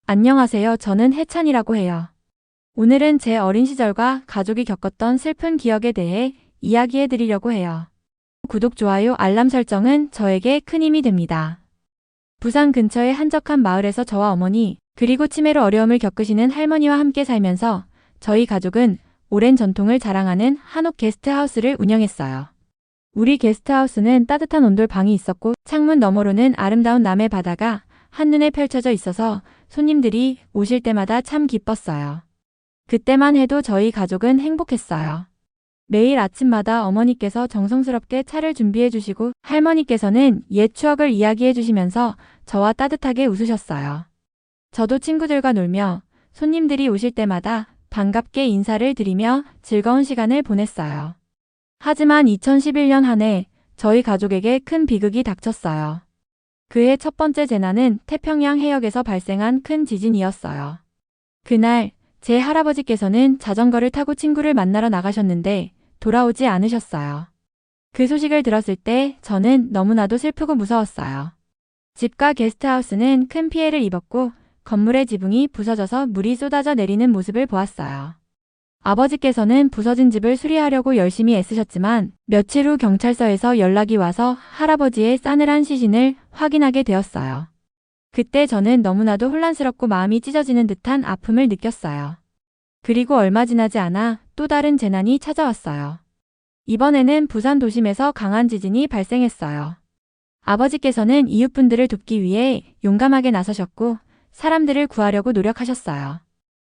안녕하세요. 저는 혜찬이라고 해요. 오늘은 제 어린 시절과 가족이 겪었던 슬픈 기억에 대해 이야기해 드리려고 해요. 구독, 좋아요, 알람 설정은 저에게 큰 힘이 됩니다. 부산 근처의 한적한 마을에서 저와 어머니, 그리고 치매로 어려움을 겪으시는 할머니와 함께 살면서 저희 가족은 오랜 전통을 자랑하는 한옥 게스트하우스를 운영했어요. 우리 게스트하우스는 따뜻한 온돌 방이 있었고 창문 너머로는 아름다운 남해 바다가 한눈에 펼쳐져 있어서 손님들이 오실 때마다 참 기뻤어요. 그때만 해도 저희 가족은 행복했어요. 매일 아침마다 어머니께서 정성스럽게 차를 준비해 주시고 할머니께서는 옛 추억을 이야기해 주시면서 저와 따뜻하게 웃으셨어요. 저도 친구들과 놀며 손님들이 오실 때마다 반갑게 인사를 드리며 즐거운 시간을 보냈어요. 하지만 2011년 한 해 저희 가족에게 큰 비극이 닥쳤어요. 그해 첫 번째 재난은 태평양 해역에서 발생한 큰 지진이었어요. 그날 제 할아버지께서는 자전거를 타고 친구를 만나러 나가셨는데 돌아오지 않으셨어요. 그 소식을 들었을 때 저는 너무나도 슬프고 무서웠어요. 집과 게스트하우스는 큰 피해를 입었고 건물의 지붕이 부서져서 물이 쏟아져 내리는 모습을 보았어요. 아버지께서는 부서진 집을 수리하려고 열심히 애쓰셨지만 며칠 후 경찰서에서 연락이 와서 할아버지의 싸늘한 시신을 확인하게 되었어요. 그때 저는 너무나도 혼란스럽고 마음이 찢어지는 듯한 아픔을 느꼈어요. 그리고 얼마 지나지 않아 또 다른 재난이 찾아왔어요. 이번에는 부산 도심에서 강한 지진이 발생했어요. 아버지께서는 이웃분들을 돕기 위해 용감하게 나서셨고 사람들을 구하려고 노력하셨어요.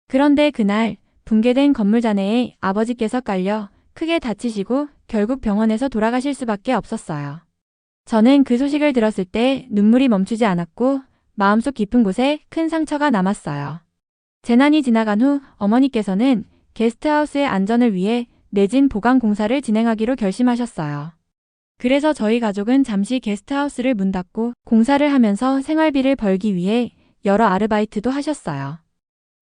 그런데 그날 붕괴된 건물 잔해에 아버지께서 깔려 크게 다치시고 결국 병원에서 돌아가실 수밖에 없었어요. 저는 그 소식을 들었을 때 눈물이 멈추지 않았고 마음속 깊은 곳에 큰 상처가 남았어요. 재난이 지나간 후 어머니께서는 게스트하우스의 안전을 위해 내진 보강 공사를 진행하기로 결심하셨어요. 그래서 저희 가족은 잠시 게스트하우스를 문 닫고 공사를 하면서 생활비를 벌기 위해 여러 아르바이트도 하셨어요.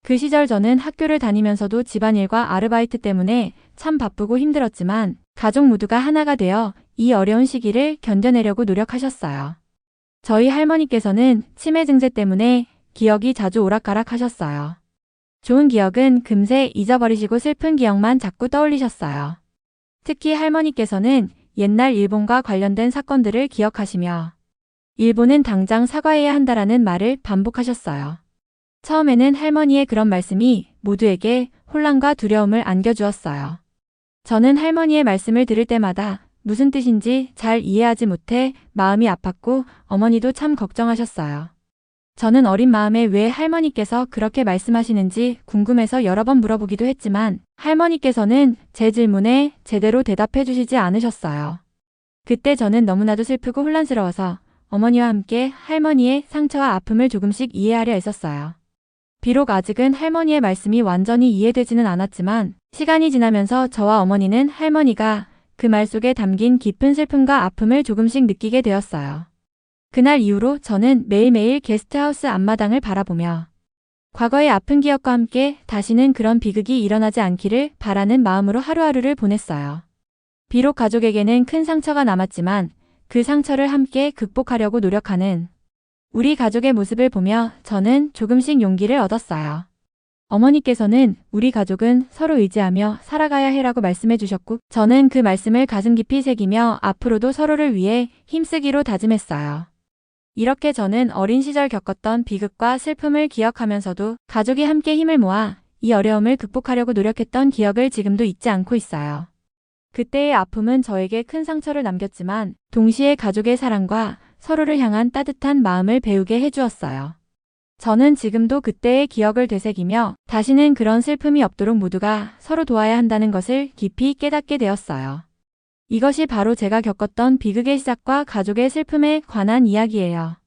그 시절 저는 학교를 다니면서도 집안일과 아르바이트 때문에 참 바쁘고 힘들었지만 가족 모두가 하나가 되어 이 어려운 시기를 견뎌내려고 노력하셨어요. 저희 할머니께서는 치매 증세 때문에 기억이 자주 오락가락하셨어요. 좋은 기억은 금세 잊어버리시고 슬픈 기억만 자꾸 떠올리셨어요. 특히 할머니께서는 옛날 일본과 관련된 사건들을 기억하시며 일본은 당장 사과해야 한다라는 말을 반복하셨어요. 처음에는 할머니의 그런 말씀이 모두에게 혼란과 두려움을 안겨주었어요. 저는 할머니의 말씀을 들을 때마다 무슨 뜻인지 잘 이해하지 못해 마음이 아팠고 어머니도 참 걱정하셨어요. 저는 어린 마음에 왜 할머니께서 그렇게 말씀하시는지 궁금해서 여러 번 물어보기도 했지만 할머니께서는 제 질문에 제대로 대답해 주시지 않으셨어요. 그때 저는 너무나도 슬프고 혼란스러워서 어머니와 함께 할머니의 상처와 아픔을 조금씩 이해하려 애썼어요. 비록 아직은 할머니의 말씀이 완전히 이해되지는 않았지만 시간이 지나면서 저와 어머니는 할머니가 그 말 속에 담긴 깊은 슬픔과 아픔을 조금씩 느끼게 되었어요. 그날 이후로 저는 매일매일 게스트하우스 앞마당을 바라보며 과거의 아픈 기억과 함께 다시는 그런 비극이 일어나지 않기를 바라는 마음으로 하루하루를 보냈어요. 비록 가족에게는 큰 상처가 남았지만 그 상처를 함께 극복하려고 노력하는 우리 가족의 모습을 보며 저는 조금씩 용기를 얻었어요. 어머니께서는 우리 가족은 서로 의지하며 살아가야 해라고 말씀해 주셨고 저는 그 말씀을 가슴 깊이 새기며 앞으로도 서로를 위해 힘쓰기로 다짐했어요. 이렇게 저는 어린 시절 겪었던 비극과 슬픔을 기억하면서도 가족이 함께 힘을 모아 이 어려움을 극복하려고 노력했던 기억을 지금도 잊지 않고 있어요. 그때의 아픔은 저에게 큰 상처를 남겼지만 동시에 가족의 사랑과 서로를 향한 따뜻한 마음을 배우게 해주었어요. 저는 지금도 그때의 기억을 되새기며 다시는 그런 슬픔이 없도록 모두가 서로 도와야 한다는 것을 깊이 깨닫게 되었어요. 이것이 바로 제가 겪었던 비극의 시작과 가족의 슬픔에 관한 이야기예요.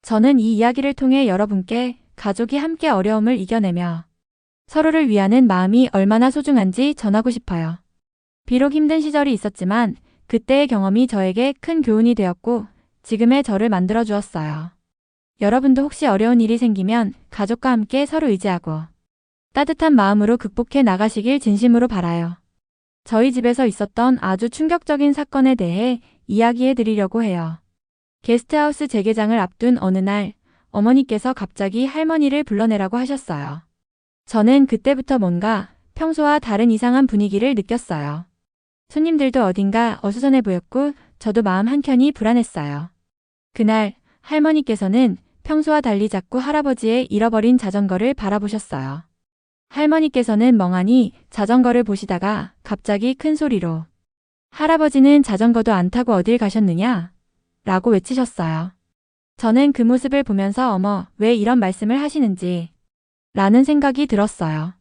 저는 이 이야기를 통해 여러분께 가족이 함께 어려움을 이겨내며 서로를 위하는 마음이 얼마나 소중한지 전하고 싶어요. 비록 힘든 시절이 있었지만 그때의 경험이 저에게 큰 교훈이 되었고 지금의 저를 만들어 주었어요. 여러분도 혹시 어려운 일이 생기면 가족과 함께 서로 의지하고 따뜻한 마음으로 극복해 나가시길 진심으로 바라요. 저희 집에서 있었던 아주 충격적인 사건에 대해 이야기해 드리려고 해요. 게스트하우스 재개장을 앞둔 어느 날 어머니께서 갑자기 할머니를 불러내라고 하셨어요. 저는 그때부터 뭔가 평소와 다른 이상한 분위기를 느꼈어요. 손님들도 어딘가 어수선해 보였고 저도 마음 한켠이 불안했어요. 그날 할머니께서는 평소와 달리 자꾸 할아버지의 잃어버린 자전거를 바라보셨어요. 할머니께서는 멍하니 자전거를 보시다가 갑자기 큰 소리로 할아버지는 자전거도 안 타고 어딜 가셨느냐? 라고 외치셨어요. 저는 그 모습을 보면서 어머, 왜 이런 말씀을 하시는지 라는 생각이 들었어요.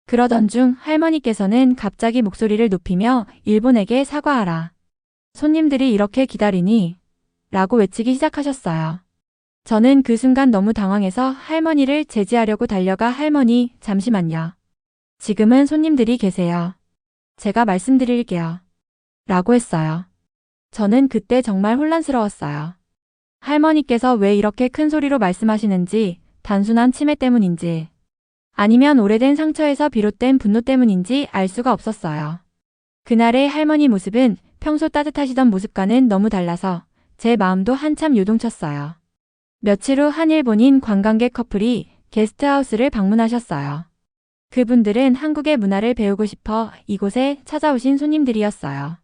그러던 중 할머니께서는 갑자기 목소리를 높이며 일본에게 사과하라. 손님들이 이렇게 기다리니? 라고 외치기 시작하셨어요. 저는 그 순간 너무 당황해서 할머니를 제지하려고 달려가 할머니, 잠시만요. 지금은 손님들이 계세요. 제가 말씀드릴게요. 라고 했어요. 저는 그때 정말 혼란스러웠어요. 할머니께서 왜 이렇게 큰 소리로 말씀하시는지, 단순한 치매 때문인지, 아니면 오래된 상처에서 비롯된 분노 때문인지 알 수가 없었어요. 그날의 할머니 모습은 평소 따뜻하시던 모습과는 너무 달라서 제 마음도 한참 요동쳤어요. 며칠 후 한 일본인 관광객 커플이 게스트하우스를 방문하셨어요. 그분들은 한국의 문화를 배우고 싶어 이곳에 찾아오신 손님들이었어요.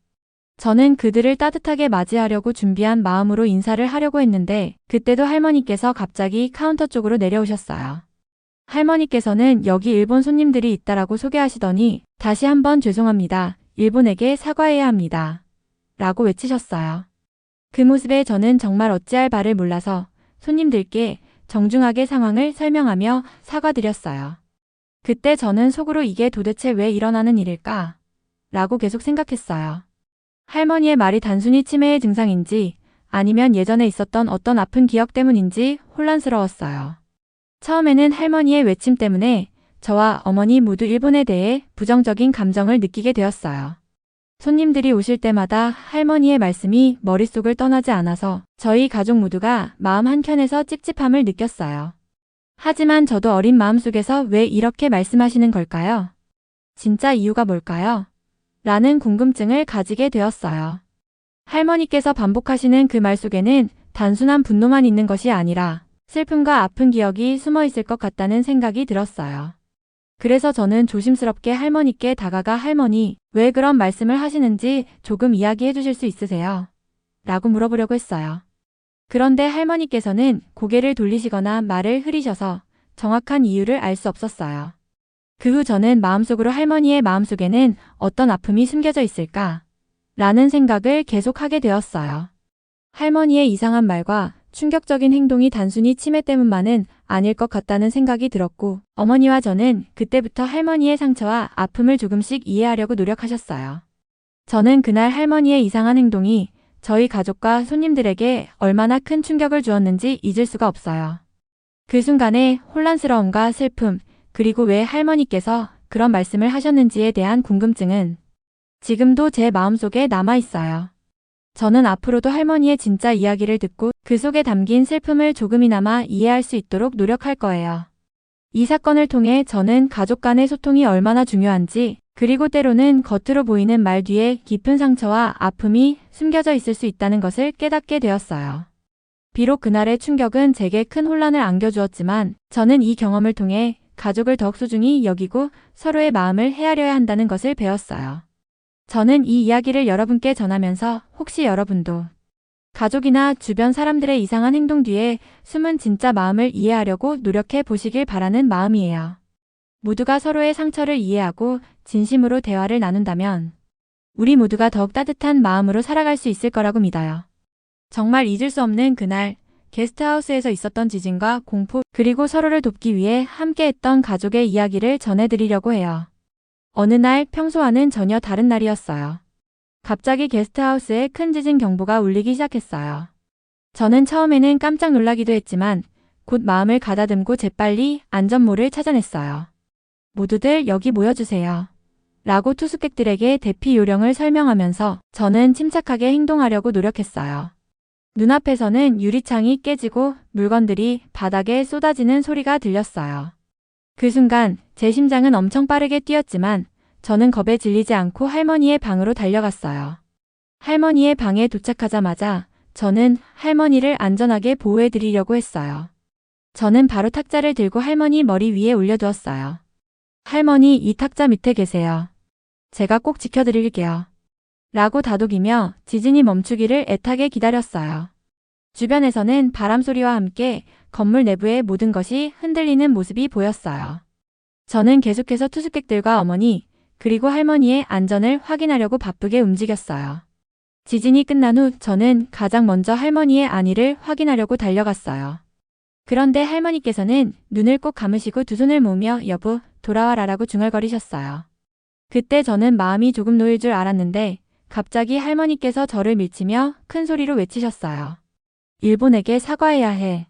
저는 그들을 따뜻하게 맞이하려고 준비한 마음으로 인사를 하려고 했는데 그때도 할머니께서 갑자기 카운터 쪽으로 내려오셨어요. 할머니께서는 여기 일본 손님들이 있다라고 소개하시더니 다시 한번 죄송합니다. 일본에게 사과해야 합니다. 라고 외치셨어요. 그 모습에 저는 정말 어찌할 바를 몰라서 손님들께 정중하게 상황을 설명하며 사과드렸어요. 그때 저는 속으로 이게 도대체 왜 일어나는 일일까? 라고 계속 생각했어요. 할머니의 말이 단순히 치매의 증상인지 아니면 예전에 있었던 어떤 아픈 기억 때문인지 혼란스러웠어요. 처음에는 할머니의 외침 때문에 저와 어머니 모두 일본에 대해 부정적인 감정을 느끼게 되었어요. 손님들이 오실 때마다 할머니의 말씀이 머릿속을 떠나지 않아서 저희 가족 모두가 마음 한켠에서 찝찝함을 느꼈어요. 하지만 저도 어린 마음속에서 왜 이렇게 말씀하시는 걸까요? 진짜 이유가 뭘까요? 라는 궁금증을 가지게 되었어요. 할머니께서 반복하시는 그 말 속에는 단순한 분노만 있는 것이 아니라 슬픔과 아픈 기억이 숨어 있을 것 같다는 생각이 들었어요. 그래서 저는 조심스럽게 할머니께 다가가 할머니, 왜 그런 말씀을 하시는지 조금 이야기해 주실 수 있으세요? 라고 물어보려고 했어요. 그런데 할머니께서는 고개를 돌리시거나 말을 흐리셔서 정확한 이유를 알 수 없었어요. 그 후 저는 마음속으로 할머니의 마음속에는 어떤 아픔이 숨겨져 있을까? 라는 생각을 계속하게 되었어요. 할머니의 이상한 말과 충격적인 행동이 단순히 치매 때문만은 아닐 것 같다는 생각이 들었고 어머니와 저는 그때부터 할머니의 상처와 아픔을 조금씩 이해하려고 노력하셨어요. 저는 그날 할머니의 이상한 행동이 저희 가족과 손님들에게 얼마나 큰 충격을 주었는지 잊을 수가 없어요. 그 순간의 혼란스러움과 슬픔, 그리고 왜 할머니께서 그런 말씀을 하셨는지에 대한 궁금증은 지금도 제 마음속에 남아 있어요. 저는 앞으로도 할머니의 진짜 이야기를 듣고 그 속에 담긴 슬픔을 조금이나마 이해할 수 있도록 노력할 거예요. 이 사건을 통해 저는 가족 간의 소통이 얼마나 중요한지, 그리고 때로는 겉으로 보이는 말 뒤에 깊은 상처와 아픔이 숨겨져 있을 수 있다는 것을 깨닫게 되었어요. 비록 그날의 충격은 제게 큰 혼란을 안겨주었지만 저는 이 경험을 통해 가족을 더욱 소중히 여기고 서로의 마음을 헤아려야 한다는 것을 배웠어요. 저는 이 이야기를 여러분께 전하면서 혹시 여러분도 가족이나 주변 사람들의 이상한 행동 뒤에 숨은 진짜 마음을 이해하려고 노력해 보시길 바라는 마음이에요. 모두가 서로의 상처를 이해하고 진심으로 대화를 나눈다면 우리 모두가 더욱 따뜻한 마음으로 살아갈 수 있을 거라고 믿어요. 정말 잊을 수 없는 그날, 게스트하우스에서 있었던 지진과 공포, 그리고 서로를 돕기 위해 함께했던 가족의 이야기를 전해드리려고 해요. 어느 날 평소와는 전혀 다른 날이었어요. 갑자기 게스트하우스에 큰 지진 경보가 울리기 시작했어요. 저는 처음에는 깜짝 놀라기도 했지만 곧 마음을 가다듬고 재빨리 안전모를 찾아냈어요. 모두들 여기 모여주세요. 라고 투숙객들에게 대피 요령을 설명하면서 저는 침착하게 행동하려고 노력했어요. 눈앞에서는 유리창이 깨지고 물건들이 바닥에 쏟아지는 소리가 들렸어요. 그 순간 제 심장은 엄청 빠르게 뛰었지만 저는 겁에 질리지 않고 할머니의 방으로 달려갔어요. 할머니의 방에 도착하자마자 저는 할머니를 안전하게 보호해 드리려고 했어요. 저는 바로 탁자를 들고 할머니 머리 위에 올려두었어요. 할머니, 이 탁자 밑에 계세요. 제가 꼭 지켜드릴게요. 라고 다독이며 지진이 멈추기를 애타게 기다렸어요. 주변에서는 바람소리와 함께 건물 내부의 모든 것이 흔들리는 모습이 보였어요. 저는 계속해서 투숙객들과 어머니, 그리고 할머니의 안전을 확인하려고 바쁘게 움직였어요. 지진이 끝난 후 저는 가장 먼저 할머니의 안위를 확인하려고 달려갔어요. 그런데 할머니께서는 눈을 꼭 감으시고 두 손을 모으며 여보, 돌아와라라고 중얼거리셨어요. 그때 저는 마음이 조금 놓일 줄 알았는데 갑자기 할머니께서 저를 밀치며 큰 소리로 외치셨어요. 일본에게 사과해야 해.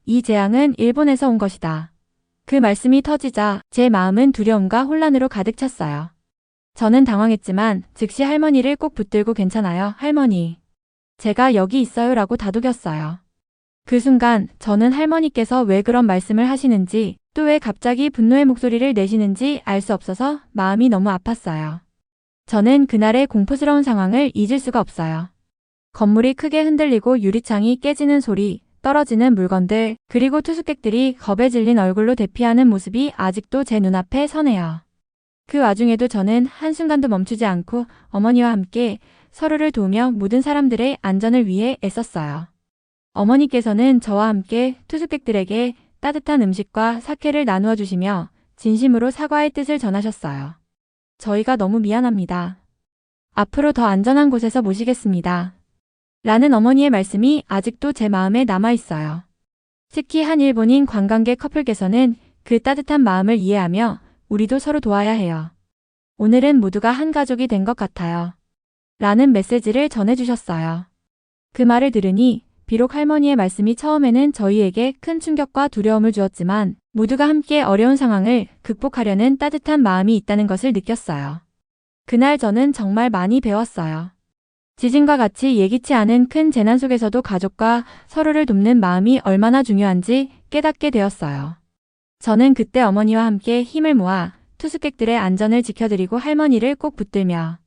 이 재앙은 일본에서 온 것이다. 그 말씀이 터지자 제 마음은 두려움과 혼란으로 가득 찼어요. 저는 당황했지만 즉시 할머니를 꼭 붙들고 괜찮아요, 할머니. 제가 여기 있어요 라고 다독였어요. 그 순간 저는 할머니께서 왜 그런 말씀을 하시는지 또 왜 갑자기 분노의 목소리를 내시는지 알 수 없어서 마음이 너무 아팠어요. 저는 그날의 공포스러운 상황을 잊을 수가 없어요. 건물이 크게 흔들리고 유리창이 깨지는 소리, 떨어지는 물건들, 그리고 투숙객들이 겁에 질린 얼굴로 대피하는 모습이 아직도 제 눈앞에 서네요. 그 와중에도 저는 한순간도 멈추지 않고 어머니와 함께 서로를 도우며 모든 사람들의 안전을 위해 애썼어요. 어머니께서는 저와 함께 투숙객들에게 따뜻한 음식과 사케를 나누어 주시며 진심으로 사과의 뜻을 전하셨어요. 저희가 너무 미안합니다. 앞으로 더 안전한 곳에서 모시겠습니다. 라는 어머니의 말씀이 아직도 제 마음에 남아있어요. 특히 한 일본인 관광객 커플께서는 그 따뜻한 마음을 이해하며 우리도 서로 도와야 해요. 오늘은 모두가 한 가족이 된 것 같아요. 라는 메시지를 전해주셨어요. 그 말을 들으니 비록 할머니의 말씀이 처음에는 저희에게 큰 충격과 두려움을 주었지만 모두가 함께 어려운 상황을 극복하려는 따뜻한 마음이 있다는 것을 느꼈어요. 그날 저는 정말 많이 배웠어요. 지진과 같이 예기치 않은 큰 재난 속에서도 가족과 서로를 돕는 마음이 얼마나 중요한지 깨닫게 되었어요. 저는 그때 어머니와 함께 힘을 모아 투숙객들의 안전을 지켜드리고 할머니를 꼭 붙들며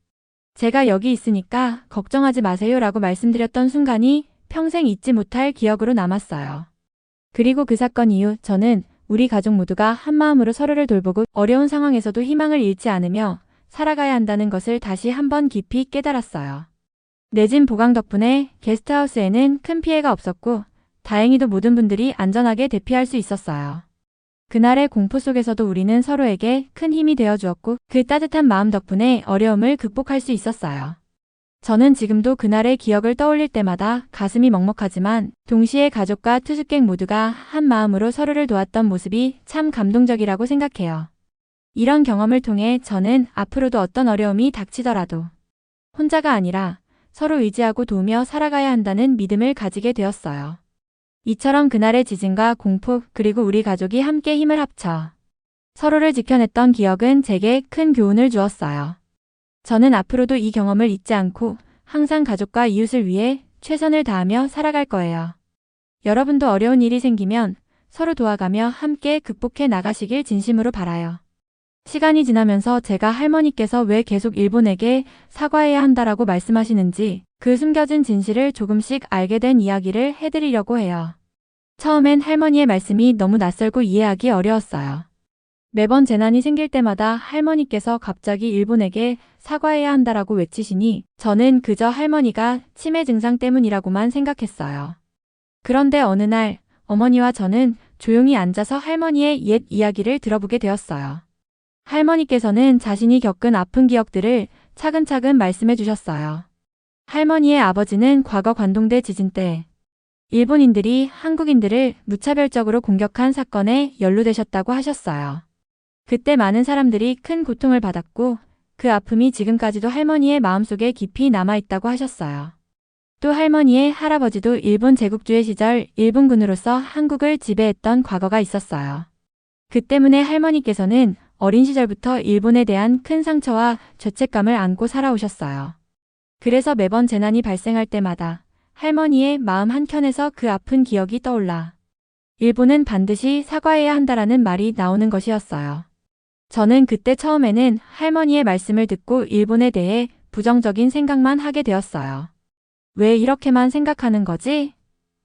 제가 여기 있으니까 걱정하지 마세요 라고 말씀드렸던 순간이 평생 잊지 못할 기억으로 남았어요. 그리고 그 사건 이후 저는 우리 가족 모두가 한마음으로 서로를 돌보고 어려운 상황에서도 희망을 잃지 않으며 살아가야 한다는 것을 다시 한번 깊이 깨달았어요. 내진 보강 덕분에 게스트하우스에는 큰 피해가 없었고 다행히도 모든 분들이 안전하게 대피할 수 있었어요. 그날의 공포 속에서도 우리는 서로에게 큰 힘이 되어 주었고 그 따뜻한 마음 덕분에 어려움을 극복할 수 있었어요. 저는 지금도 그날의 기억을 떠올릴 때마다 가슴이 먹먹하지만 동시에 가족과 투숙객 모두가 한 마음으로 서로를 도왔던 모습이 참 감동적이라고 생각해요. 이런 경험을 통해 저는 앞으로도 어떤 어려움이 닥치더라도 혼자가 아니라 서로 의지하고 도우며 살아가야 한다는 믿음을 가지게 되었어요. 이처럼 그날의 지진과 공포 그리고 우리 가족이 함께 힘을 합쳐 서로를 지켜냈던 기억은 제게 큰 교훈을 주었어요. 저는 앞으로도 이 경험을 잊지 않고 항상 가족과 이웃을 위해 최선을 다하며 살아갈 거예요. 여러분도 어려운 일이 생기면 서로 도와가며 함께 극복해 나가시길 진심으로 바라요. 시간이 지나면서 제가 할머니께서 왜 계속 일본에게 사과해야 한다라고 말씀하시는지 그 숨겨진 진실을 조금씩 알게 된 이야기를 해드리려고 해요. 처음엔 할머니의 말씀이 너무 낯설고 이해하기 어려웠어요. 매번 재난이 생길 때마다 할머니께서 갑자기 일본에게 사과해야 한다라고 외치시니 저는 그저 할머니가 치매 증상 때문이라고만 생각했어요. 그런데 어느 날 어머니와 저는 조용히 앉아서 할머니의 옛 이야기를 들어보게 되었어요. 할머니께서는 자신이 겪은 아픈 기억들을 차근차근 말씀해 주셨어요. 할머니의 아버지는 과거 관동대 지진 때 일본인들이 한국인들을 무차별적으로 공격한 사건에 연루되셨다고 하셨어요. 그때 많은 사람들이 큰 고통을 받았고 그 아픔이 지금까지도 할머니의 마음속에 깊이 남아있다고 하셨어요. 또 할머니의 할아버지도 일본 제국주의 시절 일본군으로서 한국을 지배했던 과거가 있었어요. 그 때문에 할머니께서는 어린 시절부터 일본에 대한 큰 상처와 죄책감을 안고 살아오셨어요. 그래서 매번 재난이 발생할 때마다 할머니의 마음 한켠에서 그 아픈 기억이 떠올라 일본은 반드시 사과해야 한다라는 말이 나오는 것이었어요. 저는 그때 처음에는 할머니의 말씀을 듣고 일본에 대해 부정적인 생각만 하게 되었어요. 왜 이렇게만 생각하는 거지?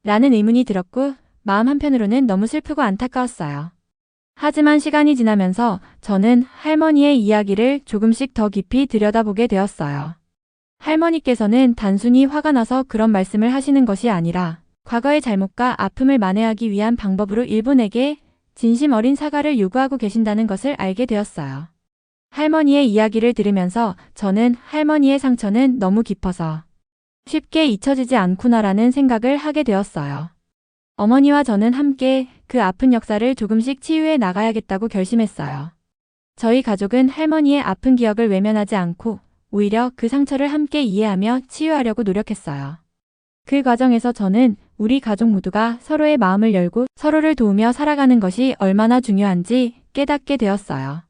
라는 의문이 들었고 마음 한편으로는 너무 슬프고 안타까웠어요. 하지만 시간이 지나면서 저는 할머니의 이야기를 조금씩 더 깊이 들여다보게 되었어요. 할머니께서는 단순히 화가 나서 그런 말씀을 하시는 것이 아니라 과거의 잘못과 아픔을 만회하기 위한 방법으로 일본에게 진심 어린 사과를 요구하고 계신다는 것을 알게 되었어요. 할머니의 이야기를 들으면서 저는 할머니의 상처는 너무 깊어서 쉽게 잊혀지지 않구나라는 생각을 하게 되었어요. 어머니와 저는 함께 그 아픈 역사를 조금씩 치유해 나가야겠다고 결심했어요. 저희 가족은 할머니의 아픈 기억을 외면하지 않고 오히려 그 상처를 함께 이해하며 치유하려고 노력했어요. 그 과정에서 저는 우리 가족 모두가 서로의 마음을 열고 서로를 도우며 살아가는 것이 얼마나 중요한지 깨닫게 되었어요.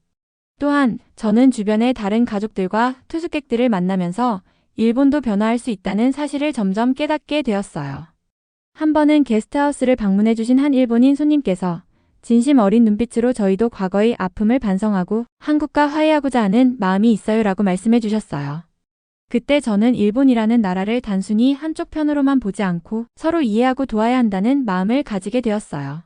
또한 저는 주변의 다른 가족들과 투숙객들을 만나면서 일본도 변화할 수 있다는 사실을 점점 깨닫게 되었어요. 한 번은 게스트하우스를 방문해 주신 한 일본인 손님께서 진심 어린 눈빛으로 저희도 과거의 아픔을 반성하고 한국과 화해하고자 하는 마음이 있어요라고 말씀해 주셨어요. 그때 저는 일본이라는 나라를 단순히 한쪽 편으로만 보지 않고 서로 이해하고 도와야 한다는 마음을 가지게 되었어요.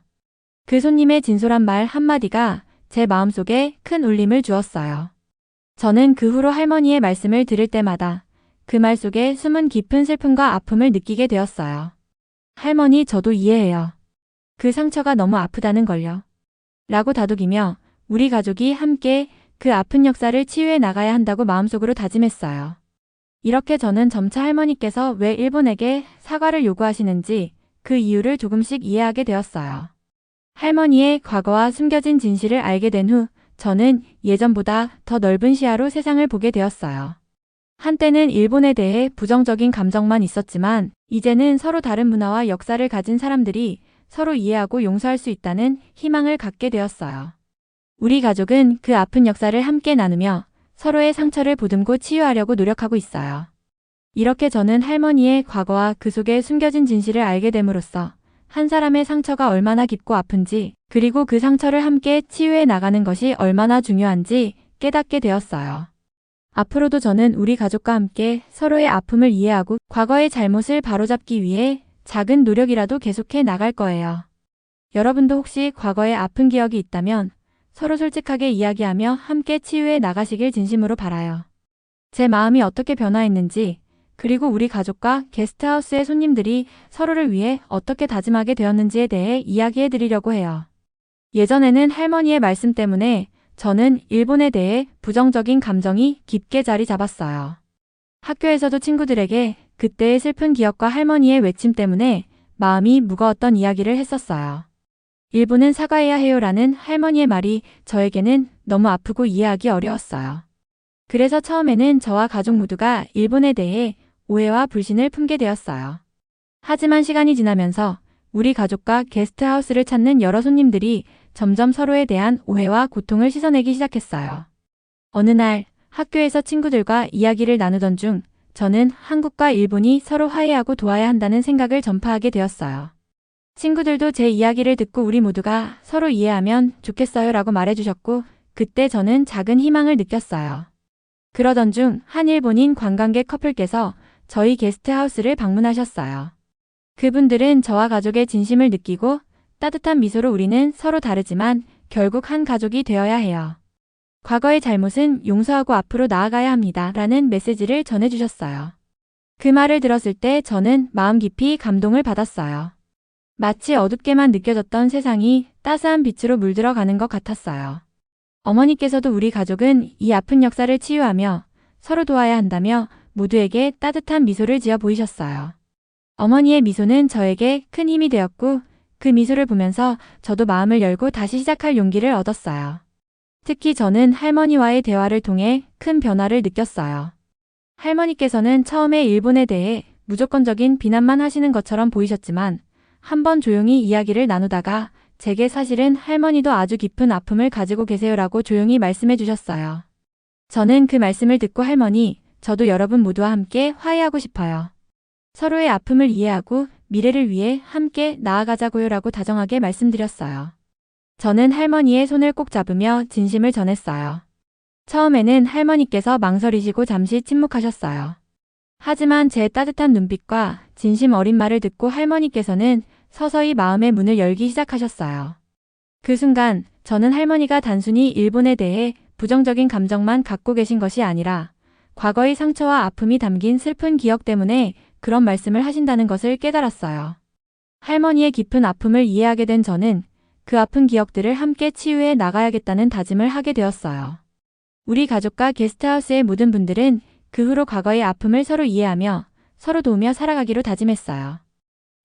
그 손님의 진솔한 말 한마디가 제 마음속에 큰 울림을 주었어요. 저는 그 후로 할머니의 말씀을 들을 때마다 그 말 속에 숨은 깊은 슬픔과 아픔을 느끼게 되었어요. 할머니, 저도 이해해요. 그 상처가 너무 아프다는 걸요. 라고 다독이며 우리 가족이 함께 그 아픈 역사를 치유해 나가야 한다고 마음속으로 다짐했어요. 이렇게 저는 점차 할머니께서 왜 일본에게 사과를 요구하시는지 그 이유를 조금씩 이해하게 되었어요. 할머니의 과거와 숨겨진 진실을 알게 된 후 저는 예전보다 더 넓은 시야로 세상을 보게 되었어요. 한때는 일본에 대해 부정적인 감정만 있었지만 이제는 서로 다른 문화와 역사를 가진 사람들이 서로 이해하고 용서할 수 있다는 희망을 갖게 되었어요. 우리 가족은 그 아픈 역사를 함께 나누며 서로의 상처를 보듬고 치유하려고 노력하고 있어요. 이렇게 저는 할머니의 과거와 그 속에 숨겨진 진실을 알게 됨으로써 한 사람의 상처가 얼마나 깊고 아픈지 그리고 그 상처를 함께 치유해 나가는 것이 얼마나 중요한지 깨닫게 되었어요. 앞으로도 저는 우리 가족과 함께 서로의 아픔을 이해하고 과거의 잘못을 바로잡기 위해 작은 노력이라도 계속해 나갈 거예요. 여러분도 혹시 과거에 아픈 기억이 있다면 서로 솔직하게 이야기하며 함께 치유해 나가시길 진심으로 바라요. 제 마음이 어떻게 변화했는지 그리고 우리 가족과 게스트하우스의 손님들이 서로를 위해 어떻게 다짐하게 되었는지에 대해 이야기해 드리려고 해요. 예전에는 할머니의 말씀 때문에 저는 일본에 대해 부정적인 감정이 깊게 자리 잡았어요. 학교에서도 친구들에게 그때의 슬픈 기억과 할머니의 외침 때문에 마음이 무거웠던 이야기를 했었어요. 일본은 사과해야 해요라는 할머니의 말이 저에게는 너무 아프고 이해하기 어려웠어요. 그래서 처음에는 저와 가족 모두가 일본에 대해 오해와 불신을 품게 되었어요. 하지만 시간이 지나면서 우리 가족과 게스트하우스를 찾는 여러 손님들이 점점 서로에 대한 오해와 고통을 씻어내기 시작했어요. 어느 날 학교에서 친구들과 이야기를 나누던 중 저는 한국과 일본이 서로 화해하고 도와야 한다는 생각을 전파하게 되었어요. 친구들도 제 이야기를 듣고 우리 모두가 서로 이해하면 좋겠어요 라고 말해주셨고 그때 저는 작은 희망을 느꼈어요. 그러던 중 한 일본인 관광객 커플께서 저희 게스트하우스를 방문하셨어요. 그분들은 저와 가족의 진심을 느끼고 따뜻한 미소로 우리는 서로 다르지만 결국 한 가족이 되어야 해요. 과거의 잘못은 용서하고 앞으로 나아가야 합니다. 라는 메시지를 전해주셨어요. 그 말을 들었을 때 저는 마음 깊이 감동을 받았어요. 마치 어둡게만 느껴졌던 세상이 따스한 빛으로 물들어가는 것 같았어요. 어머니께서도 우리 가족은 이 아픈 역사를 치유하며 서로 도와야 한다며 모두에게 따뜻한 미소를 지어 보이셨어요. 어머니의 미소는 저에게 큰 힘이 되었고 그 미소를 보면서 저도 마음을 열고 다시 시작할 용기를 얻었어요. 특히 저는 할머니와의 대화를 통해 큰 변화를 느꼈어요. 할머니께서는 처음에 일본에 대해 무조건적인 비난만 하시는 것처럼 보이셨지만 한번 조용히 이야기를 나누다가 제게 사실은 할머니도 아주 깊은 아픔을 가지고 계세요라고 조용히 말씀해 주셨어요. 저는 그 말씀을 듣고 할머니, 저도 여러분 모두와 함께 화해하고 싶어요. 서로의 아픔을 이해하고 미래를 위해 함께 나아가자고요라고 다정하게 말씀드렸어요. 저는 할머니의 손을 꼭 잡으며 진심을 전했어요. 처음에는 할머니께서 망설이시고 잠시 침묵하셨어요. 하지만 제 따뜻한 눈빛과 진심 어린 말을 듣고 할머니께서는 서서히 마음의 문을 열기 시작하셨어요. 그 순간 저는 할머니가 단순히 일본에 대해 부정적인 감정만 갖고 계신 것이 아니라 과거의 상처와 아픔이 담긴 슬픈 기억 때문에 그런 말씀을 하신다는 것을 깨달았어요. 할머니의 깊은 아픔을 이해하게 된 저는 그 아픈 기억들을 함께 치유해 나가야겠다는 다짐을 하게 되었어요. 우리 가족과 게스트하우스의 모든 분들은 그 후로 과거의 아픔을 서로 이해하며 서로 도우며 살아가기로 다짐했어요.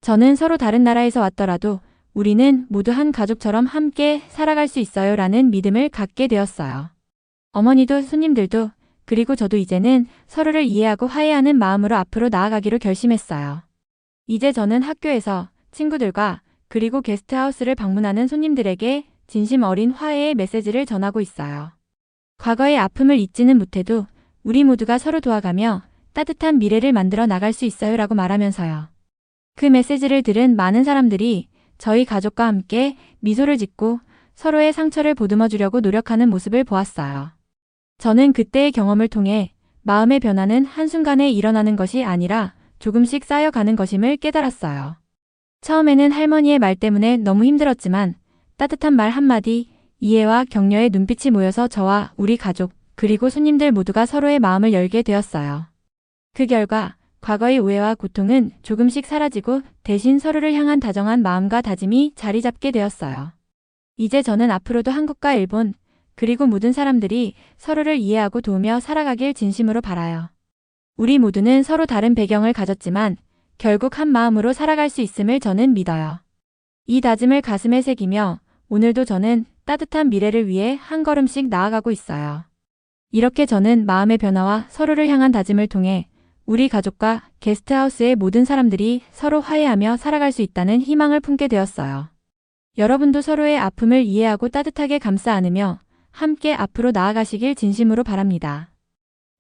저는 서로 다른 나라에서 왔더라도 우리는 모두 한 가족처럼 함께 살아갈 수 있어요 라는 믿음을 갖게 되었어요. 어머니도 손님들도 그리고 저도 이제는 서로를 이해하고 화해하는 마음으로 앞으로 나아가기로 결심했어요. 이제 저는 학교에서 친구들과 그리고 게스트하우스를 방문하는 손님들에게 진심 어린 화해의 메시지를 전하고 있어요. 과거의 아픔을 잊지는 못해도 우리 모두가 서로 도와가며 따뜻한 미래를 만들어 나갈 수 있어요 라고 말하면서요. 그 메시지를 들은 많은 사람들이 저희 가족과 함께 미소를 짓고 서로의 상처를 보듬어 주려고 노력하는 모습을 보았어요. 저는 그때의 경험을 통해 마음의 변화는 한순간에 일어나는 것이 아니라 조금씩 쌓여가는 것임을 깨달았어요. 처음에는 할머니의 말 때문에 너무 힘들었지만 따뜻한 말 한마디, 이해와 격려의 눈빛이 모여서 저와 우리 가족, 그리고 손님들 모두가 서로의 마음을 열게 되었어요. 그 결과 과거의 오해와 고통은 조금씩 사라지고 대신 서로를 향한 다정한 마음과 다짐이 자리 잡게 되었어요. 이제 저는 앞으로도 한국과 일본, 그리고 모든 사람들이 서로를 이해하고 도우며 살아가길 진심으로 바라요. 우리 모두는 서로 다른 배경을 가졌지만 결국 한 마음으로 살아갈 수 있음을 저는 믿어요. 이 다짐을 가슴에 새기며 오늘도 저는 따뜻한 미래를 위해 한 걸음씩 나아가고 있어요. 이렇게 저는 마음의 변화와 서로를 향한 다짐을 통해 우리 가족과 게스트하우스의 모든 사람들이 서로 화해하며 살아갈 수 있다는 희망을 품게 되었어요. 여러분도 서로의 아픔을 이해하고 따뜻하게 감싸 안으며 함께 앞으로 나아가시길 진심으로 바랍니다.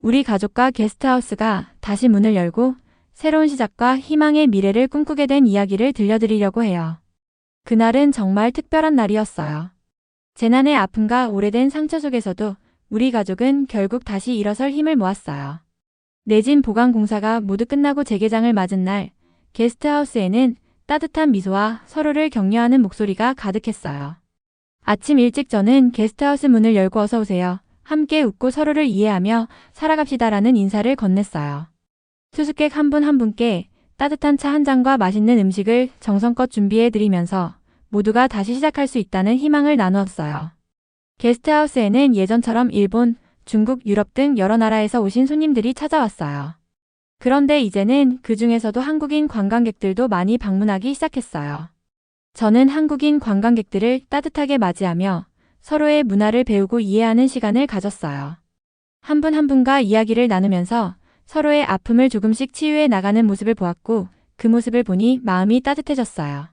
우리 가족과 게스트하우스가 다시 문을 열고 새로운 시작과 희망의 미래를 꿈꾸게 된 이야기를 들려드리려고 해요. 그날은 정말 특별한 날이었어요. 재난의 아픔과 오래된 상처 속에서도 우리 가족은 결국 다시 일어설 힘을 모았어요. 내진 보강 공사가 모두 끝나고 재개장을 맞은 날, 게스트하우스에는 따뜻한 미소와 서로를 격려하는 목소리가 가득했어요. 아침 일찍 저는 게스트하우스 문을 열고 어서 오세요. 함께 웃고 서로를 이해하며 살아갑시다라는 인사를 건넸어요. 투숙객 한 분 한 분께 따뜻한 차 한 잔과 맛있는 음식을 정성껏 준비해드리면서 모두가 다시 시작할 수 있다는 희망을 나누었어요. 게스트하우스에는 예전처럼 일본, 중국, 유럽 등 여러 나라에서 오신 손님들이 찾아왔어요. 그런데 이제는 그 중에서도 한국인 관광객들도 많이 방문하기 시작했어요. 저는 한국인 관광객들을 따뜻하게 맞이하며 서로의 문화를 배우고 이해하는 시간을 가졌어요. 한 분 한 분과 이야기를 나누면서 서로의 아픔을 조금씩 치유해 나가는 모습을 보았고 그 모습을 보니 마음이 따뜻해졌어요.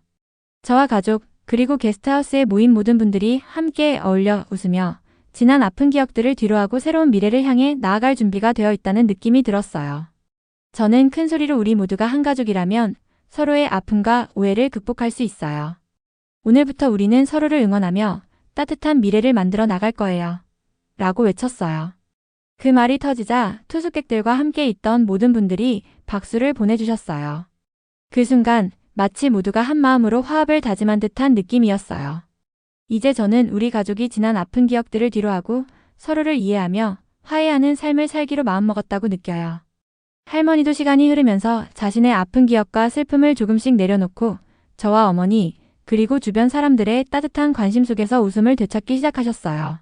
저와 가족, 그리고 게스트하우스에 모인 모든 분들이 함께 어울려 웃으며 지난 아픈 기억들을 뒤로하고 새로운 미래를 향해 나아갈 준비가 되어 있다는 느낌이 들었어요. 저는 큰 소리로 우리 모두가 한 가족이라면 서로의 아픔과 오해를 극복할 수 있어요. 오늘부터 우리는 서로를 응원하며 따뜻한 미래를 만들어 나갈 거예요. 라고 외쳤어요. 그 말이 터지자 투숙객들과 함께 있던 모든 분들이 박수를 보내주셨어요. 그 순간 마치 모두가 한 마음으로 화합을 다짐한 듯한 느낌이었어요. 이제 저는 우리 가족이 지난 아픈 기억들을 뒤로하고 서로를 이해하며 화해하는 삶을 살기로 마음먹었다고 느껴요. 할머니도 시간이 흐르면서 자신의 아픈 기억과 슬픔을 조금씩 내려놓고 저와 어머니 그리고 주변 사람들의 따뜻한 관심 속에서 웃음을 되찾기 시작하셨어요.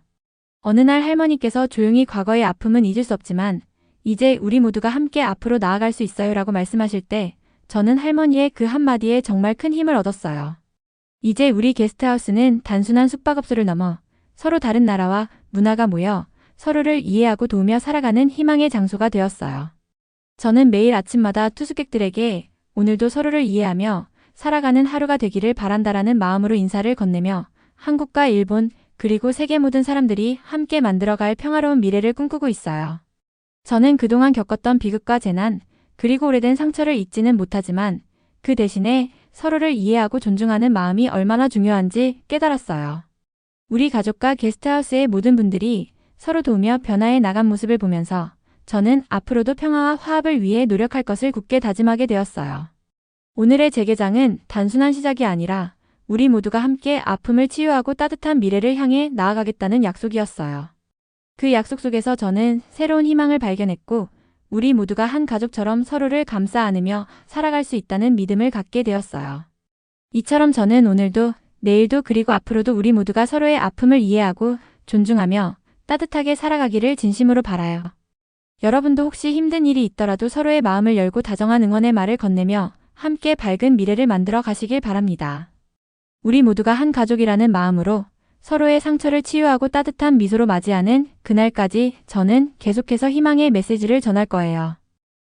어느 날 할머니께서 조용히 과거의 아픔은 잊을 수 없지만 이제 우리 모두가 함께 앞으로 나아갈 수 있어요 라고 말씀하실 때 저는 할머니의 그 한마디에 정말 큰 힘을 얻었어요. 이제 우리 게스트하우스는 단순한 숙박업소를 넘어 서로 다른 나라와 문화가 모여 서로를 이해하고 도우며 살아가는 희망의 장소가 되었어요. 저는 매일 아침마다 투숙객들에게 오늘도 서로를 이해하며 살아가는 하루가 되기를 바란다라는 마음으로 인사를 건네며 한국과 일본 그리고 세계 모든 사람들이 함께 만들어갈 평화로운 미래를 꿈꾸고 있어요. 저는 그동안 겪었던 비극과 재난 그리고 오래된 상처를 잊지는 못하지만 그 대신에 서로를 이해하고 존중하는 마음이 얼마나 중요한지 깨달았어요. 우리 가족과 게스트하우스의 모든 분들이 서로 도우며 변화해 나간 모습을 보면서 저는 앞으로도 평화와 화합을 위해 노력할 것을 굳게 다짐하게 되었어요. 오늘의 재개장은 단순한 시작이 아니라 우리 모두가 함께 아픔을 치유하고 따뜻한 미래를 향해 나아가겠다는 약속이었어요. 그 약속 속에서 저는 새로운 희망을 발견했고 우리 모두가 한 가족처럼 서로를 감싸 안으며 살아갈 수 있다는 믿음을 갖게 되었어요. 이처럼 저는 오늘도 내일도 그리고 앞으로도 우리 모두가 서로의 아픔을 이해하고 존중하며 따뜻하게 살아가기를 진심으로 바라요. 여러분도 혹시 힘든 일이 있더라도 서로의 마음을 열고 다정한 응원의 말을 건네며 함께 밝은 미래를 만들어 가시길 바랍니다. 우리 모두가 한 가족이라는 마음으로 서로의 상처를 치유하고 따뜻한 미소로 맞이하는 그날까지 저는 계속해서 희망의 메시지를 전할 거예요.